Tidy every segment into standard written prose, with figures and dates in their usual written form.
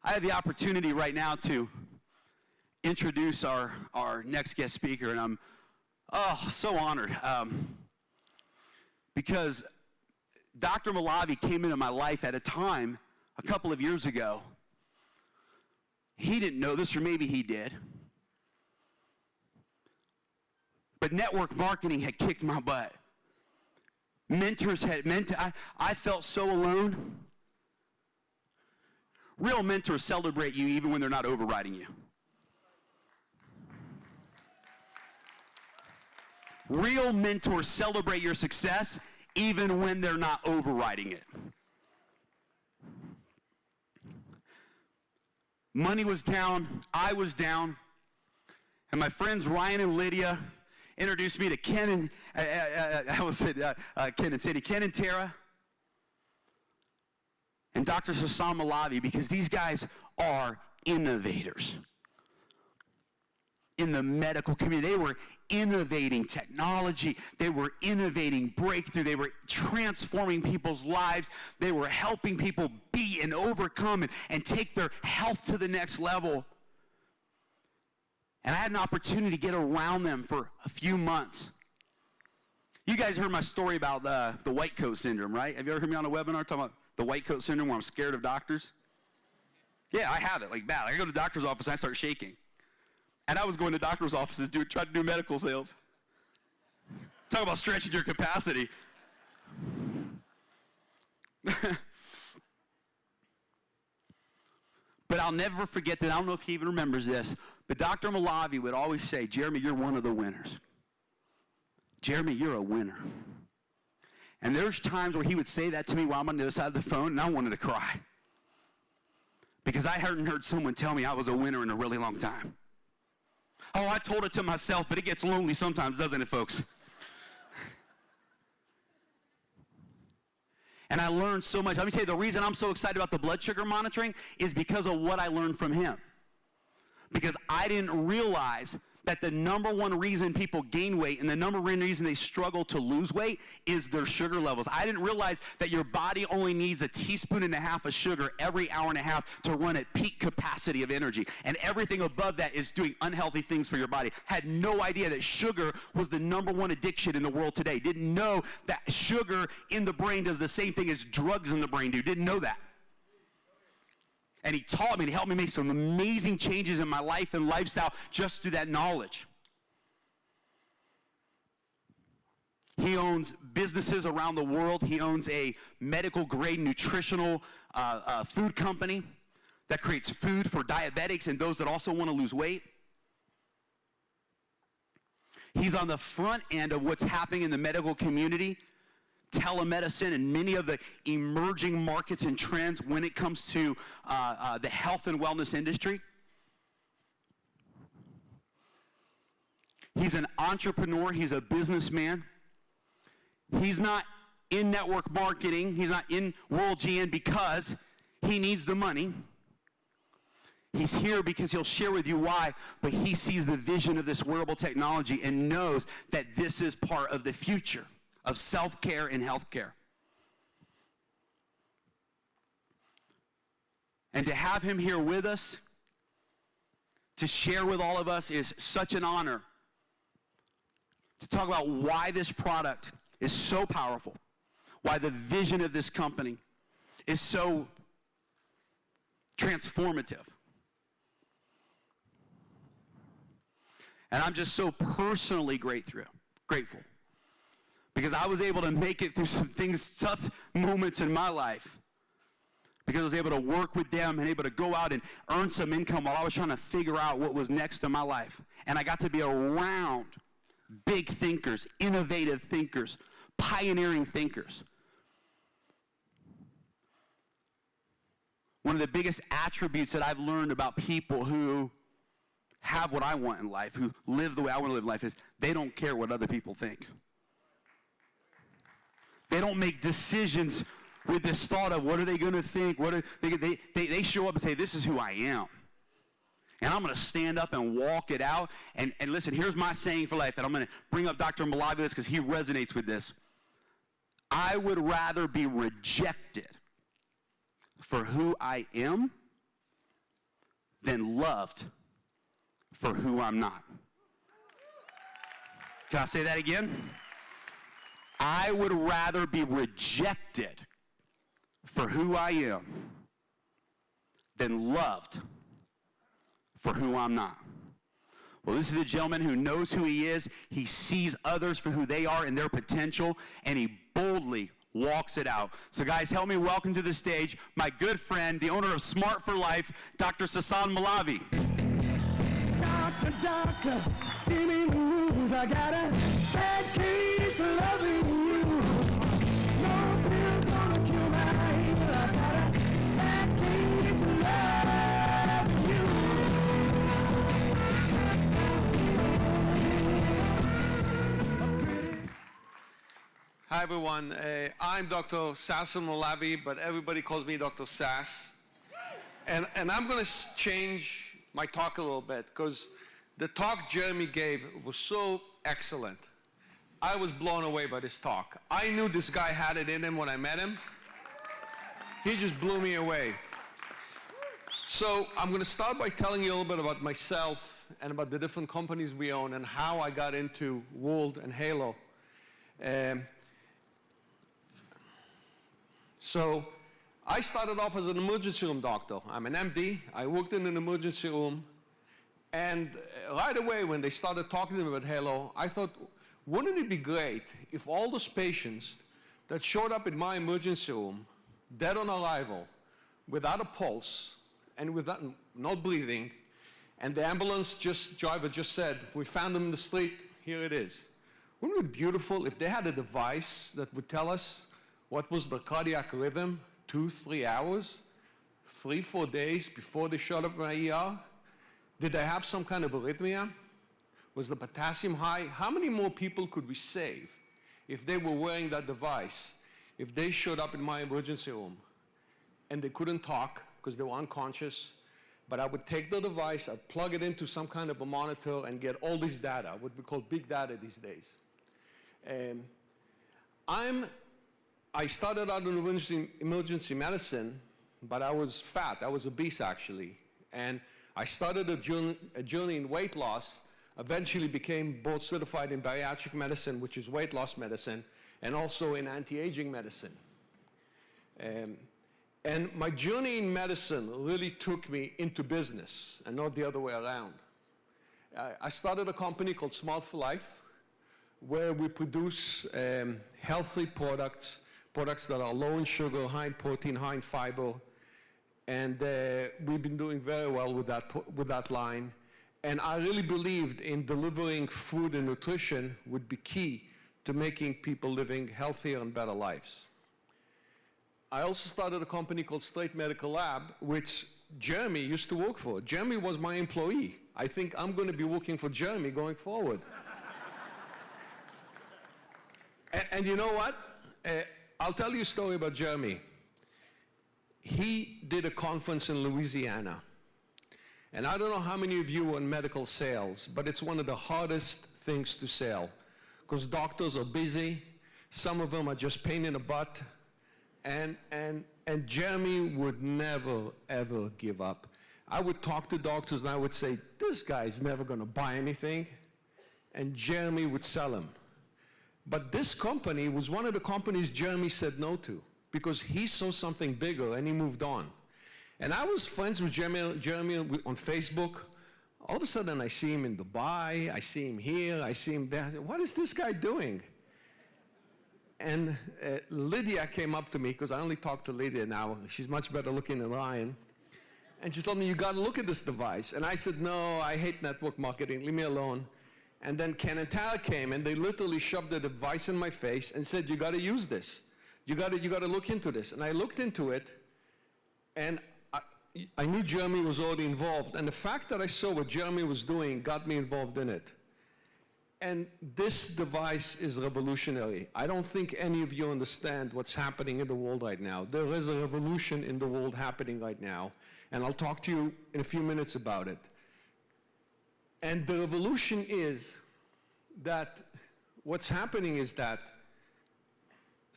I have the opportunity right now to introduce our next guest speaker, and I'm so honored because Dr. Moulavi came into my life at a time a couple of years ago. He didn't know this, or maybe he did, but network marketing had kicked my butt. Mentors I felt so alone. Real mentors celebrate you even when they're not overriding you. Real mentors celebrate your success even when they're not overriding it. Money was down, I was down, and my friends Ryan and Lydia introduced me to Ken and Ken and Tara and Dr. Sassam Moulavi, because these guys are innovators in the medical community. They were innovating technology. They were innovating breakthrough. They were transforming people's lives. They were helping people be and overcome and take their health to the next level. And I had an opportunity to get around them for a few months. You guys heard my story about the white coat syndrome, right? Have you ever heard me on a webinar talking about the white coat syndrome where I'm scared of doctors? Yeah, I have it, like bad. I go to the doctor's office and I start shaking. And I was going to doctor's offices trying to do medical sales. Talk about stretching your capacity. But I'll never forget that. I don't know if he even remembers this, but Dr. Moulavi would always say, Jeremy, you're one of the winners. Jeremy, you're a winner. And there's times where he would say that to me while I'm on the other side of the phone, and I wanted to cry. Because I hadn't heard someone tell me I was a winner in a really long time. Oh, I told it to myself, but it gets lonely sometimes, doesn't it, folks? And I learned so much. Let me tell you, the reason I'm so excited about the blood sugar monitoring is because of what I learned from him. Because I didn't realize that the number one reason people gain weight and the number one reason they struggle to lose weight is their sugar levels. I didn't realize that your body only needs 1.5 teaspoons of sugar every hour and a half to run at peak capacity of energy. And everything above that is doing unhealthy things for your body. Had no idea that sugar was the number one addiction in the world today. Didn't know that sugar in the brain does the same thing as drugs in the brain do. Didn't know that. And he taught me and helped me make some amazing changes in my life and lifestyle just through that knowledge. He owns businesses around the world. He owns a medical-grade nutritional food company that creates food for diabetics and those that also want to lose weight. He's on the front end of what's happening in the medical community, telemedicine, and many of the emerging markets and trends when it comes to the health and wellness industry. He's an entrepreneur. He's a businessman. He's not in network marketing. He's not in World GN because he needs the money. He's here because he'll share with you why, but he sees the vision of this wearable technology and knows that this is part of the future of self-care and healthcare. And to have him here with us, to share with all of us, is such an honor. To talk about why this product is so powerful, why the vision of this company is so transformative. And I'm just so personally grateful. Because I was able to make it through some things, tough moments in my life. Because I was able to work with them and able to go out and earn some income while I was trying to figure out what was next in my life. And I got to be around big thinkers, innovative thinkers, pioneering thinkers. One of the biggest attributes that I've learned about people who have what I want in life, who live the way I want to live in life, is they don't care what other people think. They don't make decisions with this thought of what are they going to think. They show up and say, this is who I am. And I'm going to stand up and walk it out. And listen, here's my saying for life. And I'm going to bring up Dr. Moulavi this because he resonates with this. I would rather be rejected for who I am than loved for who I'm not. Can I say that again? I would rather be rejected for who I am than loved for who I'm not. Well, this is a gentleman who knows who he is. He sees others for who they are and their potential, and he boldly walks it out. So guys, help me welcome to the stage my good friend, the owner of Smart for Life, Dr. Sasan Moulavi. Doctor, doctor, give me the news. I got a bad case of loving you. No pill's gonna cure my evil. I got a bad case of loving you. Hi everyone, I'm Dr. Sasan Moulavi, but everybody calls me Dr. Sass. And I'm going to change my talk a little bit because the talk Jeremy gave was so excellent. I was blown away by this talk. I knew this guy had it in him when I met him. He just blew me away. So I'm going to start by telling you a little bit about myself and about the different companies we own and how I got into World and HELO. So I started off as an emergency room doctor. I'm an MD. I worked in an emergency room. And right away when they started talking to me about HELO, I thought, wouldn't it be great if all those patients that showed up in my emergency room, dead on arrival, without a pulse, and without not breathing, and the ambulance driver just said, we found them in the street, here it is. Wouldn't it be beautiful if they had a device that would tell us what was the cardiac rhythm 2-3 hours, 3-4 days before they showed up in my ER? Did they have some kind of arrhythmia? Was the potassium high? How many more people could we save if they were wearing that device, if they showed up in my emergency room and they couldn't talk because they were unconscious, but I would take the device, I'd plug it into some kind of a monitor and get all this data, what we call big data these days. I started out in emergency medicine, but I was fat. I was obese, actually. And I started a journey in weight loss, eventually became board certified in bariatric medicine, which is weight loss medicine, and also in anti-aging medicine. And my journey in medicine really took me into business and not the other way around. I started a company called Smart for Life, where we produce healthy products that are low in sugar, high in protein, high in fiber, and we've been doing very well with that line. And I really believed in delivering food and nutrition would be key to making people living healthier and better lives. I also started a company called Straight Medical Lab, which Jeremy used to work for. Jeremy was my employee. I think I'm going to be working for Jeremy going forward. And you know what? I'll tell you a story about Jeremy. He did a conference in Louisiana. And I don't know how many of you are in medical sales, but it's one of the hardest things to sell because doctors are busy. Some of them are just pain in the butt. And Jeremy would never, ever give up. I would talk to doctors and I would say, this guy's never going to buy anything. And Jeremy would sell them. But this company was one of the companies Jeremy said no to because he saw something bigger and he moved on. And I was friends with Jeremy on Facebook. All of a sudden I see him in Dubai, I see him here, I see him there. What is this guy doing? And Lydia came up to me, because I only talk to Lydia now. She's much better looking than Ryan. And she told me, you got to look at this device. And I said, no, I hate network marketing. Leave me alone. And then Ken and Tara came, and they literally shoved the device in my face and said, you got to use this. You got to look into this. And I looked into it, and I knew Jeremy was already involved. And the fact that I saw what Jeremy was doing got me involved in it. And this device is revolutionary. I don't think any of you understand what's happening in the world right now. There is a revolution in the world happening right now. And I'll talk to you in a few minutes about it. And the revolution is that what's happening is that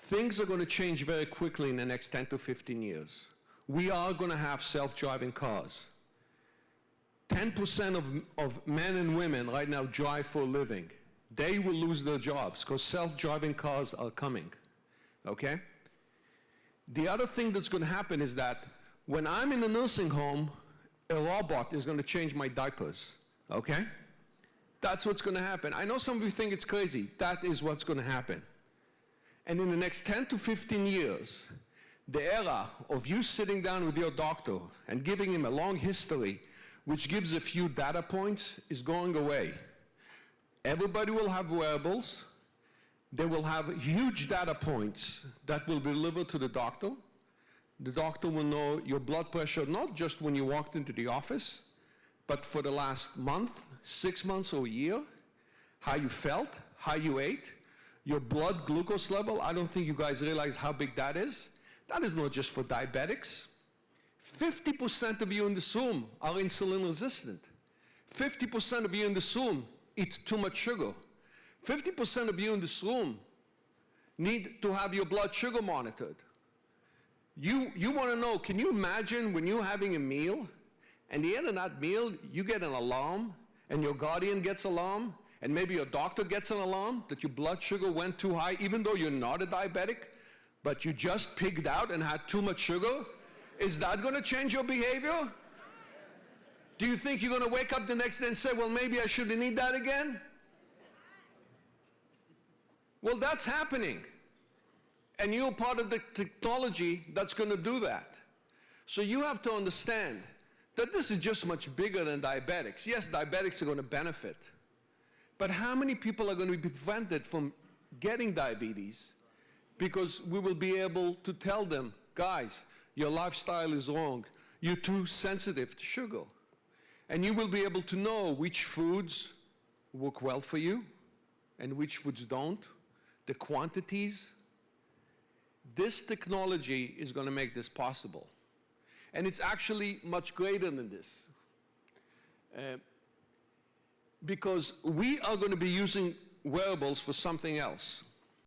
things are going to change very quickly in the next 10 to 15 years. We are going to have self-driving cars. 10% of men and women right now drive for a living. They will lose their jobs because self-driving cars are coming, okay? The other thing that's going to happen is that when I'm in a nursing home, a robot is going to change my diapers, okay? That's what's going to happen. I know some of you think it's crazy. That is what's going to happen. And in the next 10 to 15 years, the era of you sitting down with your doctor and giving him a long history, which gives a few data points, is going away. Everybody will have wearables. They will have huge data points that will be delivered to the doctor. The doctor will know your blood pressure, not just when you walked into the office, but for the last month, 6 months, or a year, how you felt, how you ate, your blood glucose level. I don't think you guys realize how big that is. That is not just for diabetics. 50% of you in this room are insulin resistant. 50% of you in this room eat too much sugar. 50% of you in this room need to have your blood sugar monitored. You want to know, can you imagine when you're having a meal, and at the end of that meal, you get an alarm, and your guardian gets an alarm, and maybe your doctor gets an alarm that your blood sugar went too high, even though you're not a diabetic, but you just pigged out and had too much sugar? Is that going to change your behavior? Do you think you're going to wake up the next day and say, well, maybe I shouldn't eat that again? Well, that's happening. And you're part of the technology that's going to do that. So you have to understand that this is just much bigger than diabetics. Yes, diabetics are going to benefit. But how many people are going to be prevented from getting diabetes because we will be able to tell them, guys, your lifestyle is wrong. You're too sensitive to sugar. And you will be able to know which foods work well for you and which foods don't, the quantities. This technology is going to make this possible. And it's actually much greater than this. Because we are going to be using wearables for something else.